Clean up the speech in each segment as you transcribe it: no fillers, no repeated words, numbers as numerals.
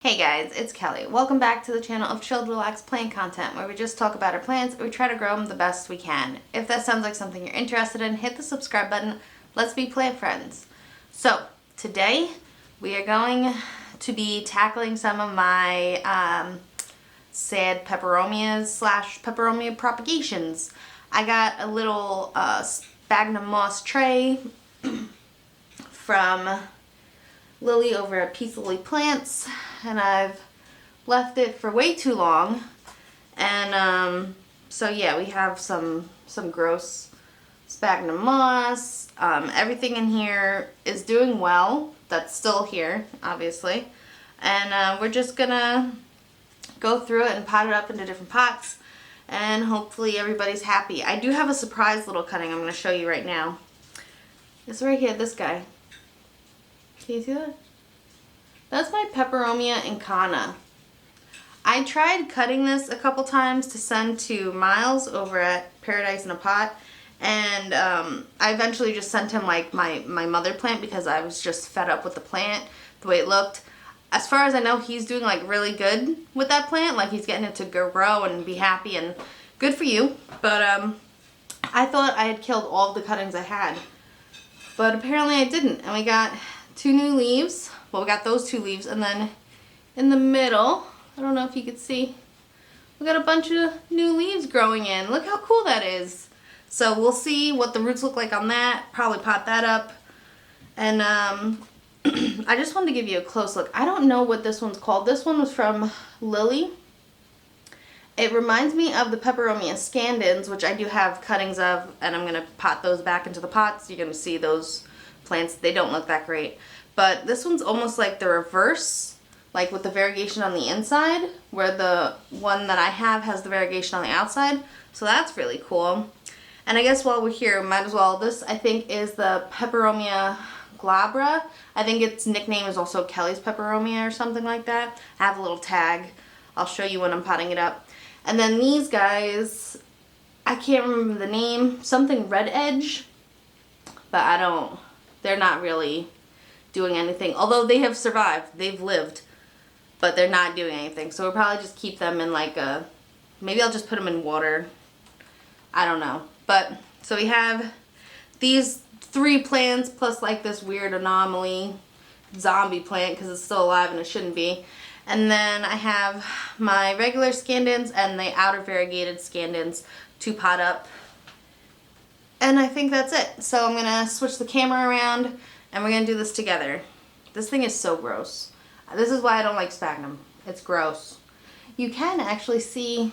Hey guys, it's Kelly. Welcome back to the channel of chilled, relaxed plant content where we just talk about our plants and we try to grow them the best we can. If that sounds like something you're interested in, hit the subscribe button. Let's be plant friends. So today we are going to be tackling some of my sad peperomias slash peperomia propagations. I got a little sphagnum moss tray from Lily over at Peace Lily Plants, and I've left it for way too long. And so yeah, we have some gross sphagnum moss. Everything in here is doing well. That's still here, obviously. And we're just gonna go through it and pot it up into different pots, and hopefully everybody's happy. I do have a surprise little cutting I'm gonna show you right now. It's right here, this guy. Can you see that? That's my Peperomia incana. I tried cutting this a couple times to send to Miles over at Paradise in a Pot, and I eventually just sent him like my mother plant because I was just fed up with the plant, the way it looked. As far as I know, he's doing like really good with that plant. Like he's getting it to grow and be happy, and good for you. But I thought I had killed all of the cuttings I had, but apparently I didn't, and we got 2 new leaves. Well, we got those 2 leaves, and then in the middle, I don't know if you could see, we got a bunch of new leaves growing in. Look how cool that is. So we'll see what the roots look like on that. Probably pot that up. And I just wanted to give you a close look. I don't know what this one's called. This one was from Lily. It reminds me of the Peperomia scandens, which I do have cuttings of, and I'm going to pot those back into the pots. You're going to see those plants. They don't look that great. But this one's almost like the reverse, like with the variegation on the inside, where the one that I have has the variegation on the outside. So that's really cool. And I guess while we're here, might as well, this I think is the Peperomia glabra. I think its nickname is also Kelly's Peperomia or something like that. I have a little tag. I'll show you when I'm potting it up. And then these guys, I can't remember the name, something red edge, but they're not really doing anything. Although they have survived, they've lived, but they're not doing anything. So we'll probably just keep them in like maybe I'll just put them in water. I don't know. But so we have these 3 plants plus like this weird anomaly zombie plant because it's still alive and it shouldn't be. And then I have my regular scandens and the outer variegated scandens to pot up. And I think that's it. So I'm gonna switch the camera around and we're gonna do this together. This thing is so gross. This is why I don't like sphagnum. It's gross. You can actually see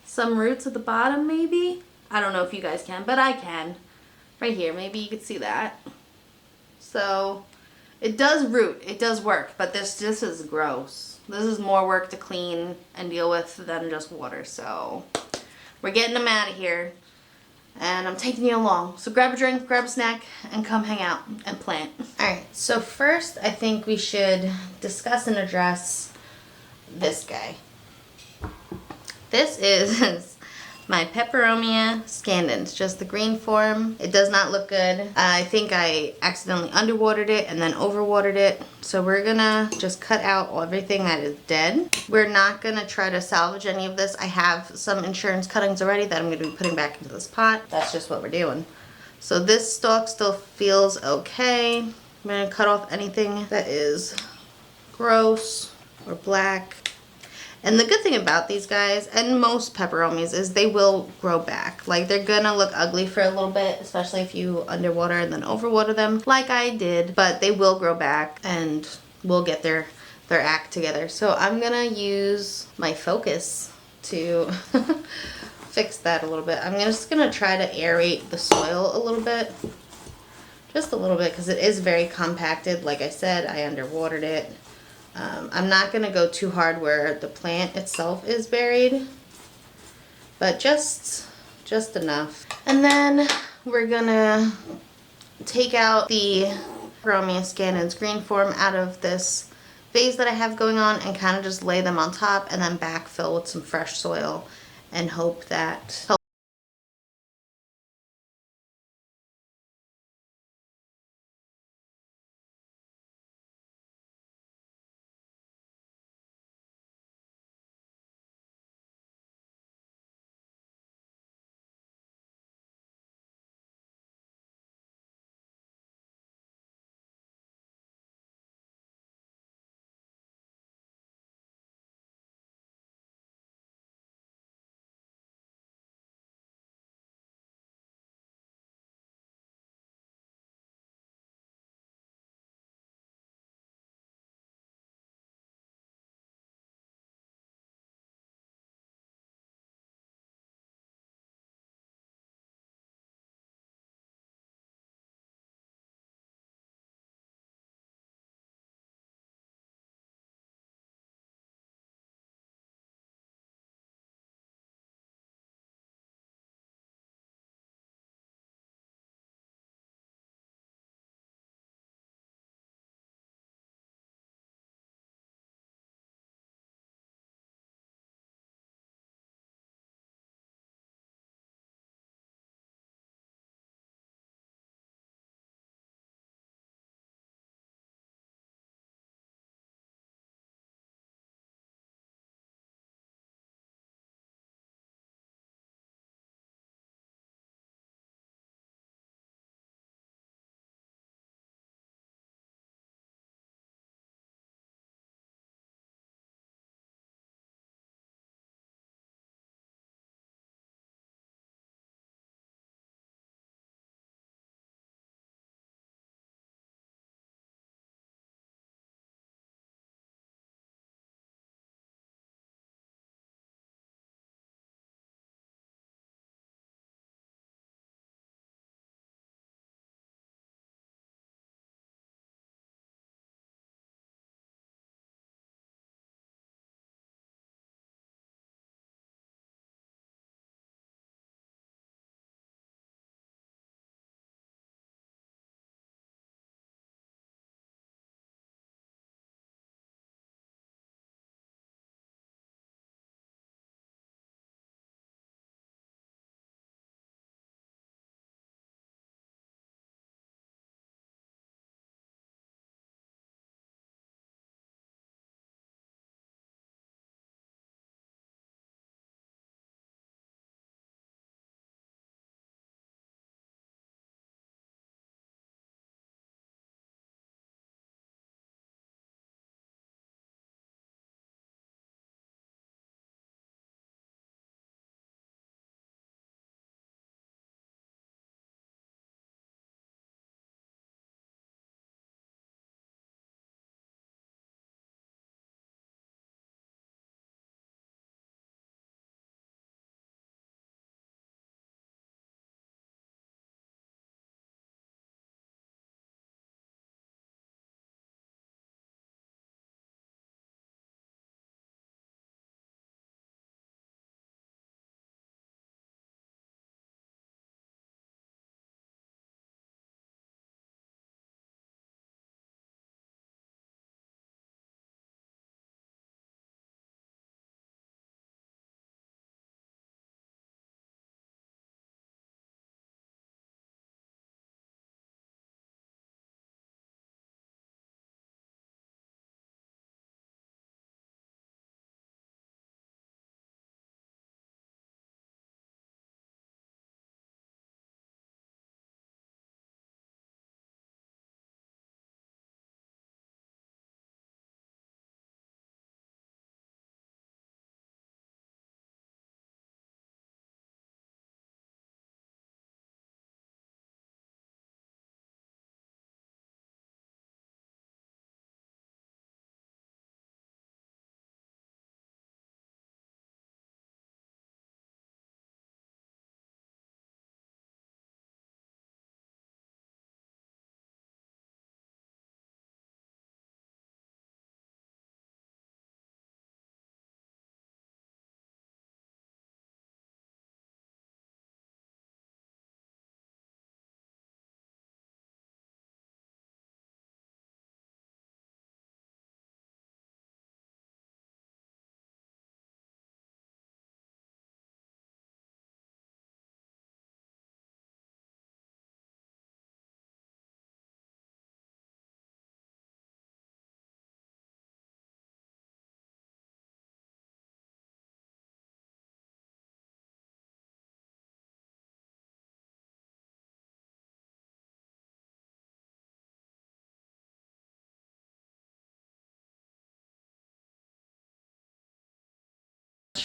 some roots at the bottom maybe. I don't know if you guys can, but I can. Right here, maybe you could see that. So it does root, it does work, but this is gross. This is more work to clean and deal with than just water. So we're getting them out of here. And I'm taking you along. So grab a drink, grab a snack, and come hang out and plant. Alright, so first I think we should discuss and address this guy. This is my Peperomia scandens, just the green form. It does not look good. I think I accidentally underwatered it and then overwatered it. So we're gonna just cut out everything that is dead. We're not gonna try to salvage any of this. I have some insurance cuttings already that I'm gonna be putting back into this pot. That's just what we're doing. So this stalk still feels okay. I'm gonna cut off anything that is gross or black. And the good thing about these guys, and most peperomias, is they will grow back. Like, they're gonna look ugly for a little bit, especially if you underwater and then overwater them, like I did. But they will grow back, and we'll get their act together. So I'm gonna use my focus to fix that a little bit. I'm just gonna try to aerate the soil a little bit. Just a little bit, because it is very compacted. Like I said, I underwatered it. I'm not going to go too hard where the plant itself is buried, but just enough. And then we're going to take out the Peperomia scandens green form out of this vase that I have going on and kind of just lay them on top and then backfill with some fresh soil and hope that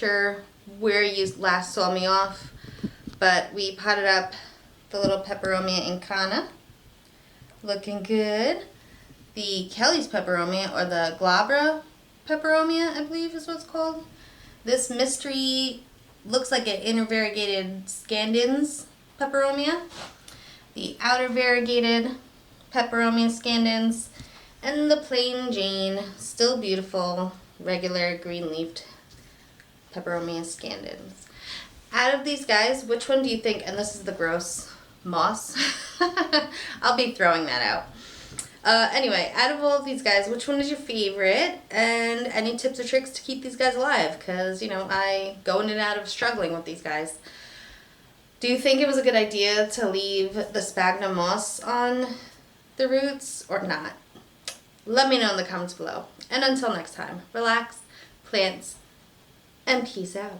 sure where you last saw me off, but we potted up the little Peperomia incana. Looking good. The Kelly's Peperomia, or the Glabra Peperomia, I believe is what it's called. This mystery looks like an inner variegated Scandens Peperomia. The outer variegated Peperomia Scandens, and the plain Jane, still beautiful, regular green-leafed Peperomia Scandens. Out of these guys, which one do you think, and this is the gross moss, I'll be throwing that out. Anyway, out of all of these guys, which one is your favorite? And any tips or tricks to keep these guys alive? Because, you know, I go in and out of struggling with these guys. Do you think it was a good idea to leave the sphagnum moss on the roots or not? Let me know in the comments below. And until next time, relax, plants, and peace out.